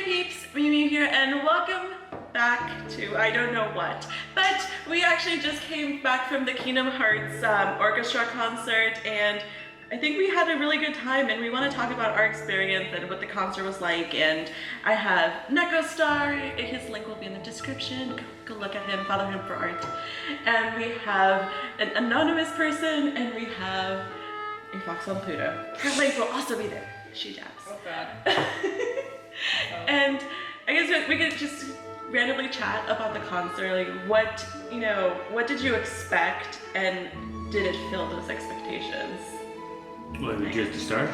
Hey peeps, mewmew here, and welcome back to I don't know what. But we actually just came back from the Kingdom Hearts Orchestra concert, and I think we had a really good time, and we want to talk about our experience and what the concert was like. And I have Neko Star, his link will be in the description. Go look at him, follow him for art. And we have an anonymous person, and we have a fox on Pluto. Her link will also be there. She jabs. Oh god. And I guess we could just randomly chat about the concert, like what did you expect, and did it fill those expectations? Well, just to start?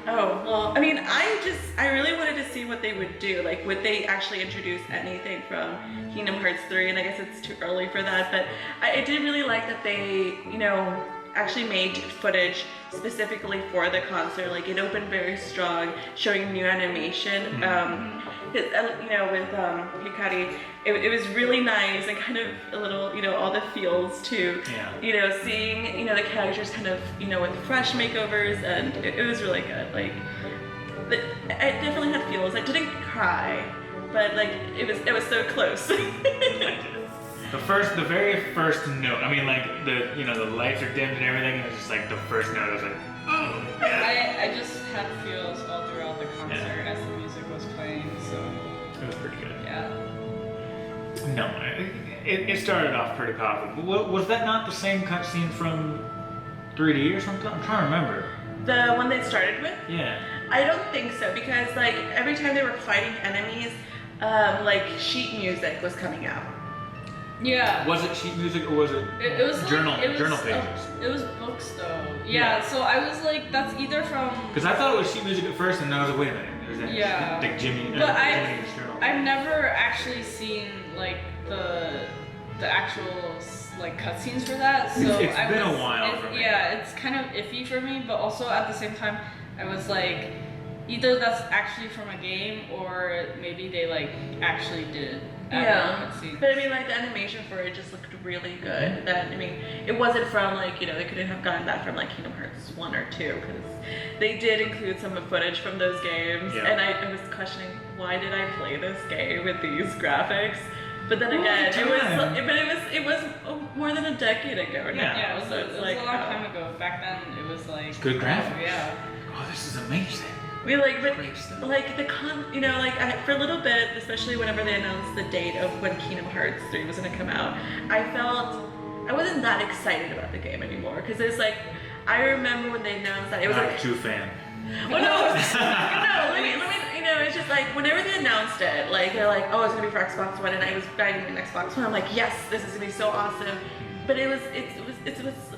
Oh, well, I mean, I really wanted to see what they would do. Like, would they actually introduce anything from Kingdom Hearts 3? And I guess it's too early for that, but I did really like that they, actually made footage specifically for the concert. Like, it opened very strong, showing new animation. With Hikari, it was really nice and kind of a little, all the feels too. Yeah. Seeing, the characters kind of, with fresh makeovers, and it was really good. Like, it definitely had feels. I didn't cry, but like, it was so close. The very first note, I mean, like, the lights are dimmed and everything, and it's just like the first note, I was like, oh, yeah. I just had feels all throughout the concert as the music was playing, so. It was pretty good. Yeah. No, it started off pretty powerful. Was that not the same cutscene from 3D or something? I'm trying to remember. The one they started with? Yeah. I don't think so, because like every time they were fighting enemies, like sheet music was coming out. Yeah. Was it sheet music or was it, journal pages? It was books though. Yeah, so I was like, that's either from... Because I thought it was sheet music at first, and then I was like, wait a minute. Like Jimmy. But I've never actually seen like the actual like cutscenes for that. So it's been a while for me. Yeah, it's kind of iffy for me, but also at the same time, I was like, either that's actually from a game or maybe they like actually did. Yeah, but I mean, like, the animation for it just looked really good. That, I mean, it wasn't from like, they couldn't have gotten that from like Kingdom Hearts 1 or 2, because they did include some footage from those games, and I was questioning, why did I play this game with these graphics? But then again, it was more than a decade ago now. Yeah, it was like a long time ago. Back then, it was like good graphics. Yeah. Oh, this is amazing. We like, but like for a little bit, especially whenever they announced the date of when Kingdom Hearts 3 was gonna come out, I wasn't that excited about the game anymore, because it's like, I remember when they announced that it was like. Too fan. Well, no, it's just like whenever they announced it, like they're like, oh, it's gonna be for Xbox One, and I was buying an Xbox One. I'm like, yes, this is gonna be so awesome. But it was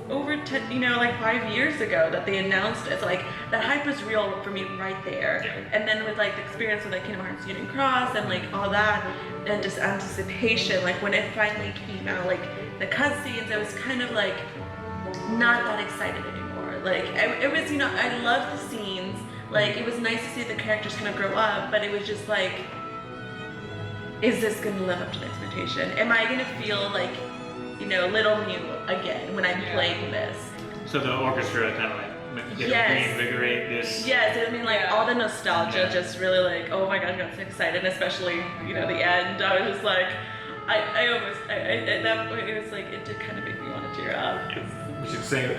over 10, like 5 years ago that they announced it. So like that hype was real for me right there. Yeah. And then with like the experience with like Kingdom Hearts Union Cross and like all that, and just anticipation, like when it finally came out, like the cutscenes, I was kind of like not that excited anymore. Like it was, I loved the scenes. Like it was nice to see the characters kind of grow up, but it was just like, is this gonna live up to the expectation? Am I gonna feel like, little Mew again when I'm playing this? So the orchestra kind of like reinvigorate this. Yes, I mean like all the nostalgia just really like, oh my gosh, I got so excited, and especially the end. I was just like, it was like, it did kind of make me want to tear up.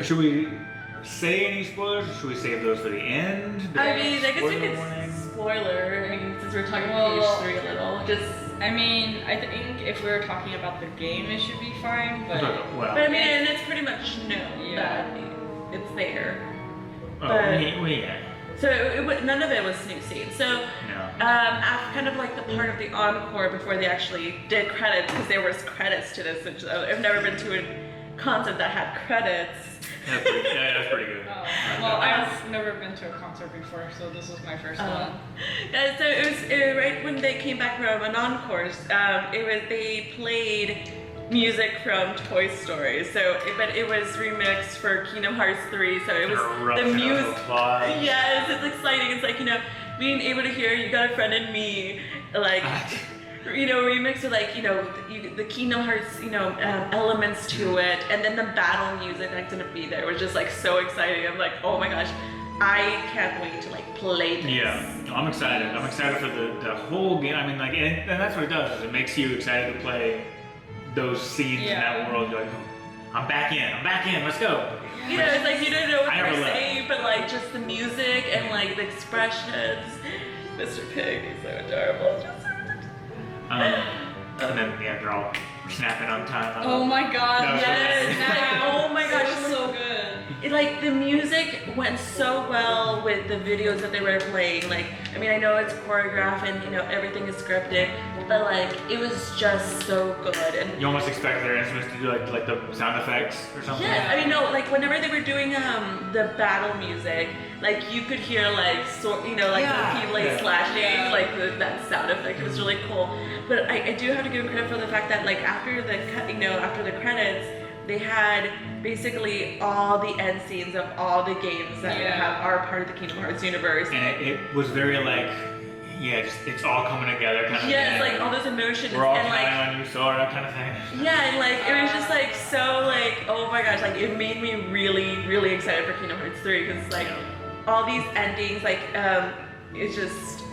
Should we say any spoilers, or should we save those for the end? I mean, I guess we could spoiler. I mean, since we're talking about page 3 a little, I mean, I think if we were talking about the game, it should be fine, but... But I mean, it's pretty much known that it's there. Oh, yeah. So none of it was new scenes. So, after kind of like the part of the encore before they actually did credits, because there was credits to this, which I've never been to a concert that had credits. That's pretty good. Well, I've never been to a concert before, so this was my first one. Yeah, so it was right when they came back from an encore. They played music from Toy Story. But it was remixed for Kingdom Hearts 3. So it was the music. Yes, it's exciting. It's like being able to hear "You Got a Friend in Me," like. Remix with like, the Kingdom Hearts, elements to it, and then the battle music that's gonna be there was just like so exciting. I'm like, oh my gosh, I can't wait to like play this. Yeah, no, I'm excited. I'm excited for the whole game. I mean, like, and that's what it does. Is it makes you excited to play those scenes in that world. You're like, oh, I'm back in. Let's go. You know, it's like you don't know what I they're never left. saying, but like just the music and like the expressions. Mr. Pig, he's so adorable. Just so And then they're all snapping on time. Oh my god, No, yes. Like, oh my gosh, it was so good. like the music went so well with the videos that they were playing. Like, I mean, I know it's choreographed and you know everything is scripted, but like it was just so good. And You almost expect their instruments to do like the sound effects or something. yeah, I mean, no, like whenever they were doing the battle music, like you could hear like the people like slashing, like that sound effect. It was really cool. But I do have to give credit for the fact that like after the credits, they had basically all the end scenes of all the games that are part of the Kingdom Hearts universe. And it was very like, it's all coming together kind of Yeah, thing. it's like all those emotions We're all and counting like on you, Sora, kind of thing. yeah, and like it was just like so like oh my gosh, like it made me really really excited for Kingdom Hearts 3 because like all these endings, like it's just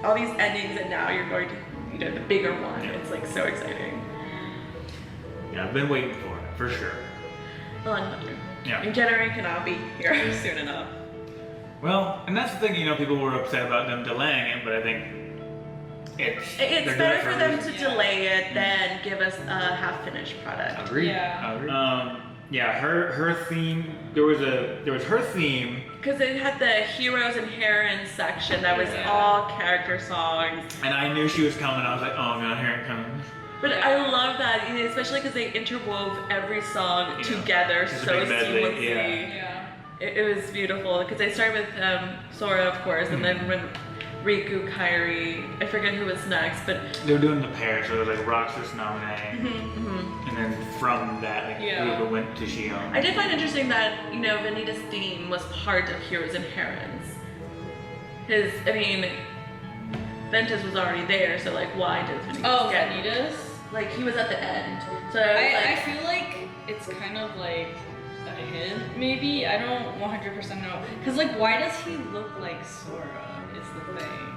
all these endings, and now you're going to the bigger one. It's like so exciting. Yeah, I've been waiting for it, for sure. Well, another. Yeah. And January cannot be here soon enough. Well, and that's the thing, people were upset about them delaying it, but I think It's they're doing better it for a them reason. to delay it than give us a half-finished product. Agreed. Yeah. Agreed. Her theme. There was her theme, Because it had the heroes and heroines section that was Yeah. all character songs. and I knew she was coming. I was like, oh man, here it comes. But I love that, especially because they interwove every song Yeah. together It's a so big medley, seamlessly. Yeah. It was beautiful because they started with Sora, of course, and then when Riku, Kairi, I forget who was next, but They were doing the pair, so it was like Roxas, Name, mm-hmm. and then from that, like Ruka went to Shion. I did find interesting that Vanita's theme was part of Heroes and Herons. Ventus was already there, so like why does Vanitas Oh, get Vanitas? like he was at the end? So I was I like, feel like it's kind of like a hint, maybe. I don't 100% know. Because, like, why does he look like Sora? Is the thing.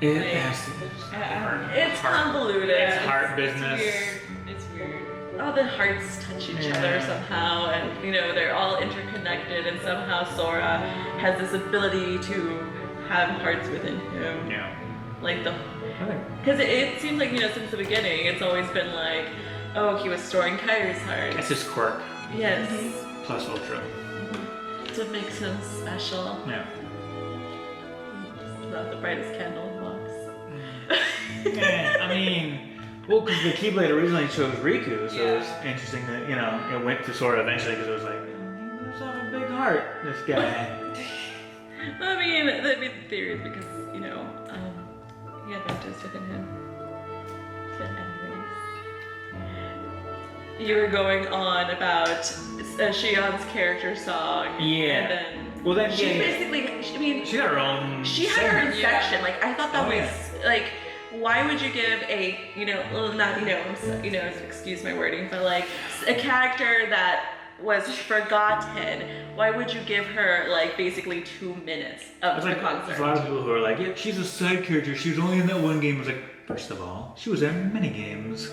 it's convoluted. It's heart business. It's weird. All the hearts touch each other somehow, and they're all interconnected, and somehow Sora has this ability to have hearts within him. Yeah. Like because it seems like since the beginning, it's always been like, oh, he was storing Kairi's heart. That's his quirk. Yes. Plus Ultra. That's what makes him special. Yeah. It's not the brightest candle in the box. Well, because the Keyblade originally chose Riku, so it was interesting that, it went to Sora eventually because it was like, he must have a big heart, this guy. The theory is because, he had Ventus within him. But anyways. You were going on about Shion's character song. Yeah. And then Well, then, she basically, she got her own she had her own segment. section. Like, I thought that Oh, was, like, why would you give a, excuse my wording, but like, a character that was forgotten, why would you give her, like, basically 2 minutes of the concert? There's a lot of people who are like, yeah, she's a side character, she was only in that one game. I was like, first of all, she was in many games.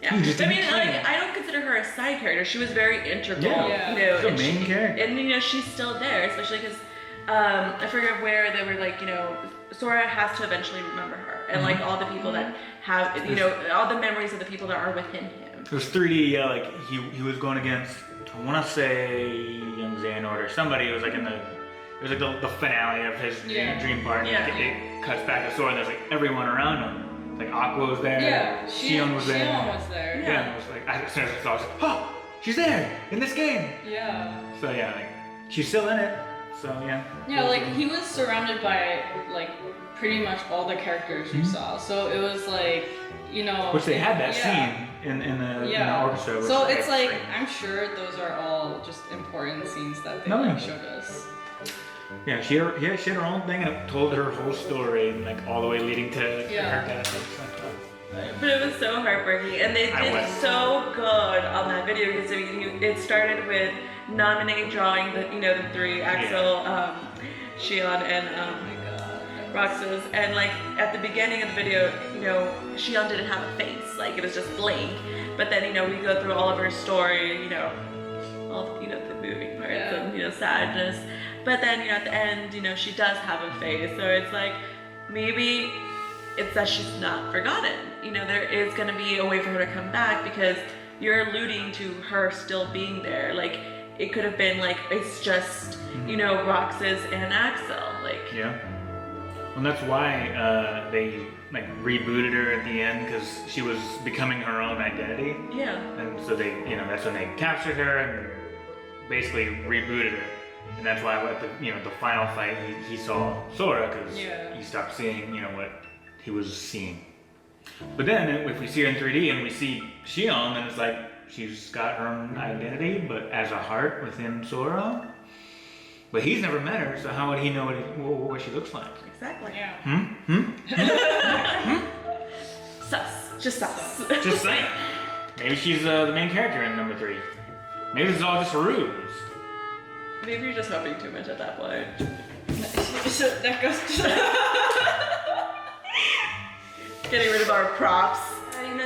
Yeah. You just didn't play like, it. I don't consider her a side character. She was very integral. Yeah. She's a and main character. And she's still there, especially because I forget where they were like, Sora has to eventually remember her, and like all the people that have, all the memories of the people that are within him. It was 3D, like he was going against, I want to say Young Xehanort or somebody. It was like the finale of his dream part. Yeah. Like, it cuts back to Sora, and there's like everyone around him. Like Aqua was there. Yeah, Shion was there. Shion was there. Yeah, and it was like as soon as I saw, I was like, oh, she's there in this game. Yeah. So yeah, like she's still in it. So yeah. Yeah, like he was surrounded by like pretty much all the characters you saw. So it was like, Which they had that scene in the orchestra. Which So was, it's like great. I'm sure those are all just important scenes that they showed us. Yeah, she had her own thing, and it told her whole story, and like all the way leading to her death. But it was so heartbreaking, and they did so good on that video because it started with nominate drawing the the three Axel, Shion, and Roxas, and like at the beginning of the video, Shion didn't have a face, like it was just blank. But then we go through all of her story, all the moving parts and sadness. But then at the end, she does have a face, so it's like maybe it's that she's not forgotten. There is gonna be a way for her to come back because you're alluding to her still being there. Like it could have been like it's just Roxas and Axel, like And that's why they like rebooted her at the end because she was becoming her own identity. Yeah. And so they, that's when they captured her and basically rebooted her. And that's why at the final fight he saw Sora because he stopped seeing what he was seeing. But then if we see her in 3D and we see Shion, then it's like she's got her own identity, but as a heart within Sora. But he's never met her, so how would he know what she looks like? Exactly. Yeah. Sus. Just sus. Just saying. Maybe she's the main character in number 3. Maybe this is all just a ruse. Maybe you're just hoping too much at that point. So that goes to Getting rid of our props.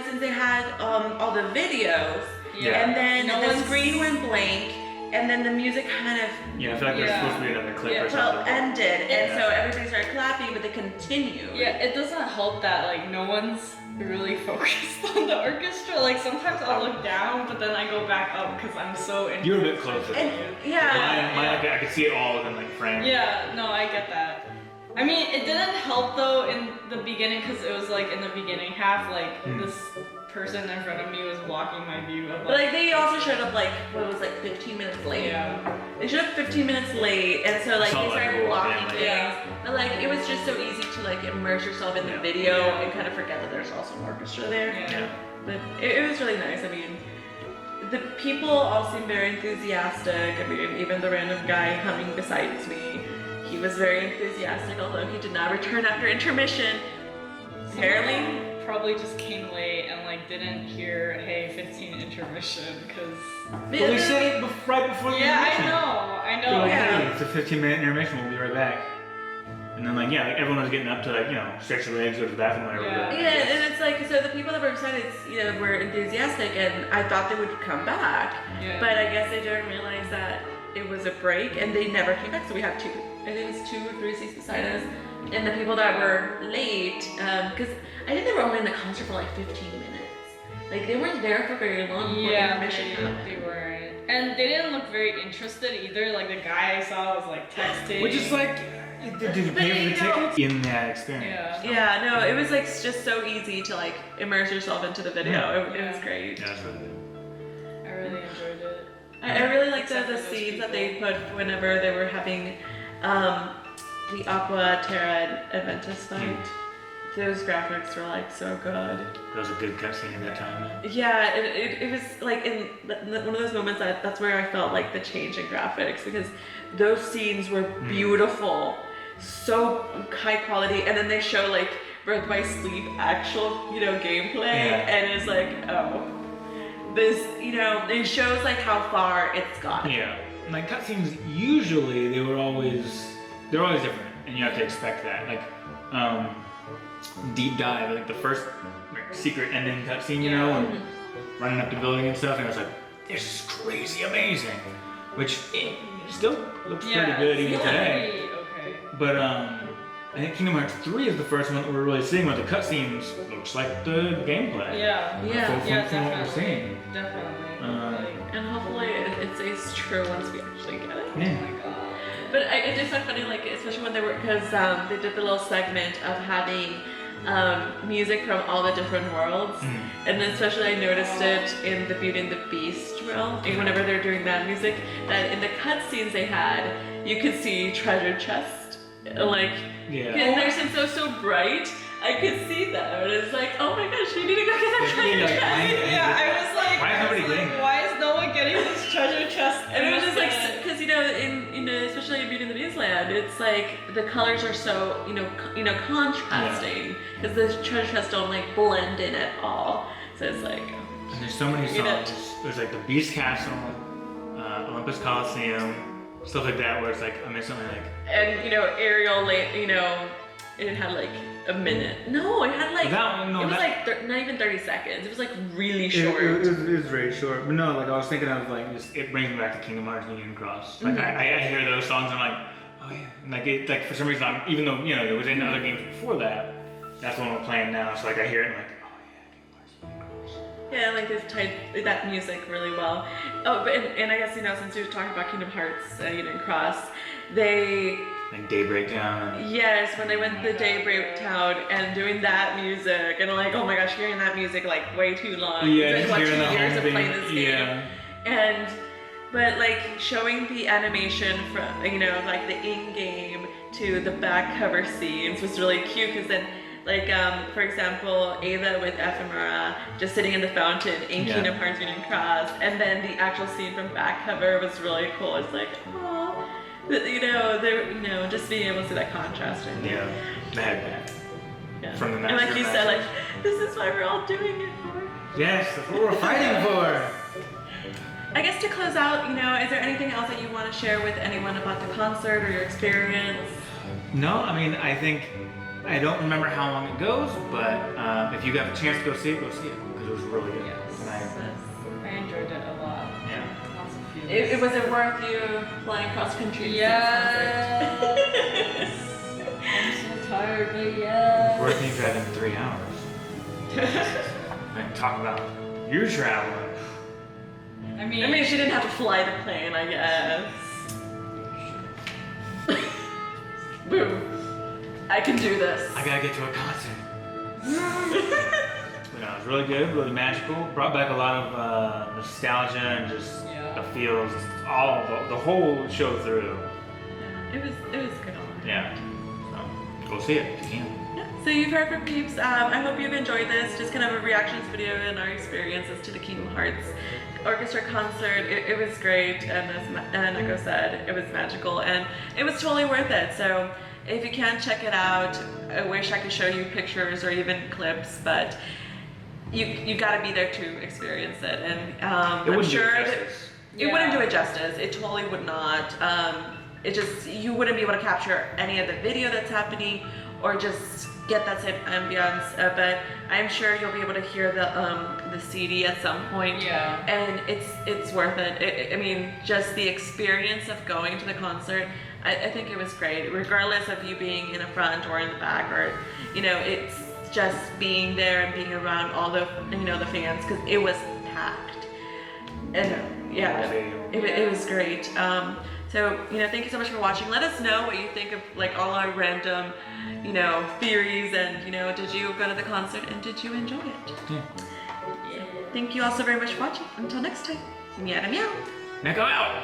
Since they had all the videos, and then the screen went blank, and then the music kind of I feel like there's supposed to be another clip or something. ended, and so everybody started clapping, but they continued. Yeah, it doesn't help that like no one's really focused on the orchestra. Like sometimes I'll look down, but then I go back up because I'm so interested. You're a bit closer. I could see it all within like frames. Yeah, no, I get that. I mean, it didn't help though in the beginning because it was like in the beginning half, like this person in front of me was blocking my view of like they also showed up like 15 minutes late. Yeah. They showed up 15 minutes late, and so like they started blocking things. Yeah. But like it was just so easy to like immerse yourself in the video and kind of forget that there's also an orchestra there. Yeah. But it was really nice. I mean, the people all seemed very enthusiastic. I mean, even the random guy coming besides me, he was very enthusiastic, although he did not return after intermission. Apparently. Probably just came late and like didn't hear, hey, 15 intermission, because. Well, we said it right before the intermission. I know. Like, hey, it's a 15-minute intermission. We'll be right back. And then like everyone was getting up to like stretch their legs, go to the bathroom, whatever. Yeah, and it's like so the people that were excited, were enthusiastic, and I thought they would come back, but I guess they didn't realize that it was a break, and they never came back. So we have I think it was 2 or 3 seats beside us, and the people that were late, because I think they were only in the concert for like 15 minutes. Like they weren't there for very long before intermission happened. They weren't, and they didn't look very interested either. Like the guy I saw was like texting, which is like. Did you pay for the tickets in that experience? Yeah, no, it was like just so easy to like immerse yourself into the video. It was great. Yeah, that's really good. I really enjoyed it. I really liked the scenes that they put whenever they were having the Aqua, Terra, and Adventus fight. Those graphics were like so good. That was a good cutscene at that time. Yeah, it was like in one of those moments that's where I felt like the change in graphics, because those scenes were beautiful, so high quality, and then they show like Birth by Sleep actual gameplay, and it's like this it shows like how far it's gone. Yeah, like cutscenes usually they're always different, and you have to expect that. Like Deep Dive, like the first secret ending cutscene, and running up the building and stuff, and I was like, this is crazy amazing, which it still looks pretty good even today. Okay. But I think Kingdom Hearts 3 is the first one that we're really seeing what the cutscenes looks like the gameplay. Definitely. What we're seeing. Definitely. And hopefully it stays true once we actually get it. Yeah. Oh my god. But it is so funny, like especially when because they did the little segment of having music from all the different worlds, and then especially I noticed it in the Beauty and the Beast realm. And whenever they're doing that music, that in the cutscenes they had, you could see treasure chest, like they're so bright. I could see them, and it's like, oh my gosh, you need to go get that treasure chest. I was like, why is nobody getting it? Why is no one getting this treasure chest? And it was just like, because in especially in Beauty and the Beast land, it's like the colors are so contrasting, because the treasure chests don't like blend in at all. So it's like, and there's so many songs. There's like the Beast Castle, Olympus Coliseum, stuff like that, where it's like I missed something like. And Ariel, it had like a minute. No, it had like That, no, it was that, like not even 30 seconds. It was like really short. it was very short, but no, like I was thinking of like just it brings me back to Kingdom Hearts Union Cross. Like I hear those songs, and I'm like, oh yeah, and like for some reason, even though it was in other games before that, that's the one we're playing now. So like I hear it, and I'm like, oh yeah, Kingdom Hearts Union Cross. Yeah, like they've tied that music really well. Oh, but and I guess since you were talking about Kingdom Hearts Union Cross, they. Like Daybreak Town. Yes, when they went to the Daybreak Town and doing that music, and like, oh my gosh, hearing that music like way too long. Yeah, it's been, hearing 2 the years whole of playing this game. Yeah. But like showing the animation from like the in-game to the back cover scenes was really cute, because then like for example Ava with Ephemera just sitting in the fountain in Kingdom Hearts Union Cross, and then the actual scene from back cover was really cool. It's like, oh. They're just being able to see that contrast. Yeah, the headband. Yeah. From the and like you said, like this is why we're all doing it for. Yes, that's what we're fighting for. I guess to close out, is there anything else that you want to share with anyone about the concert or your experience? No, I mean I don't remember how long it goes, but if you got a chance to go see it because it was really good. Yes. I enjoyed it a lot. Yeah. Was it worth you flying cross country? Yes. I'm so tired, but yes. Worth me driving 3 hours. And talk about your traveling. I mean, she didn't have to fly the plane, I guess. Boom. I can do this. I gotta get to a concert. It was really good, really magical. Brought back a lot of nostalgia and just the feels, all the whole show through. Yeah, it was good. Yeah. So go see it if you can. Yeah. So you've heard from peeps. I hope you've enjoyed this. Just kind of a reactions video and our experiences to the Kingdom Hearts Orchestra concert. It was great, and as Neko said, it was magical, and it was totally worth it. So if you can, check it out. I wish I could show you pictures or even clips, but you got to be there to experience it. And I'm sure it wouldn't do it justice. It totally would not. You wouldn't be able to capture any of the video that's happening, or just get that same ambience. But I'm sure you'll be able to hear the CD at some point. Yeah. And it's worth it. I mean, just the experience of going to the concert. I think it was great, regardless of you being in the front or in the back, or it's just being there and being around all the the fans, because it was packed. And it was great. So thank you so much for watching. Let us know what you think of like all our random theories, and did you go to the concert and did you enjoy it? Yeah. Thank you all so very much for watching. Until next time, meow meow. Now go out.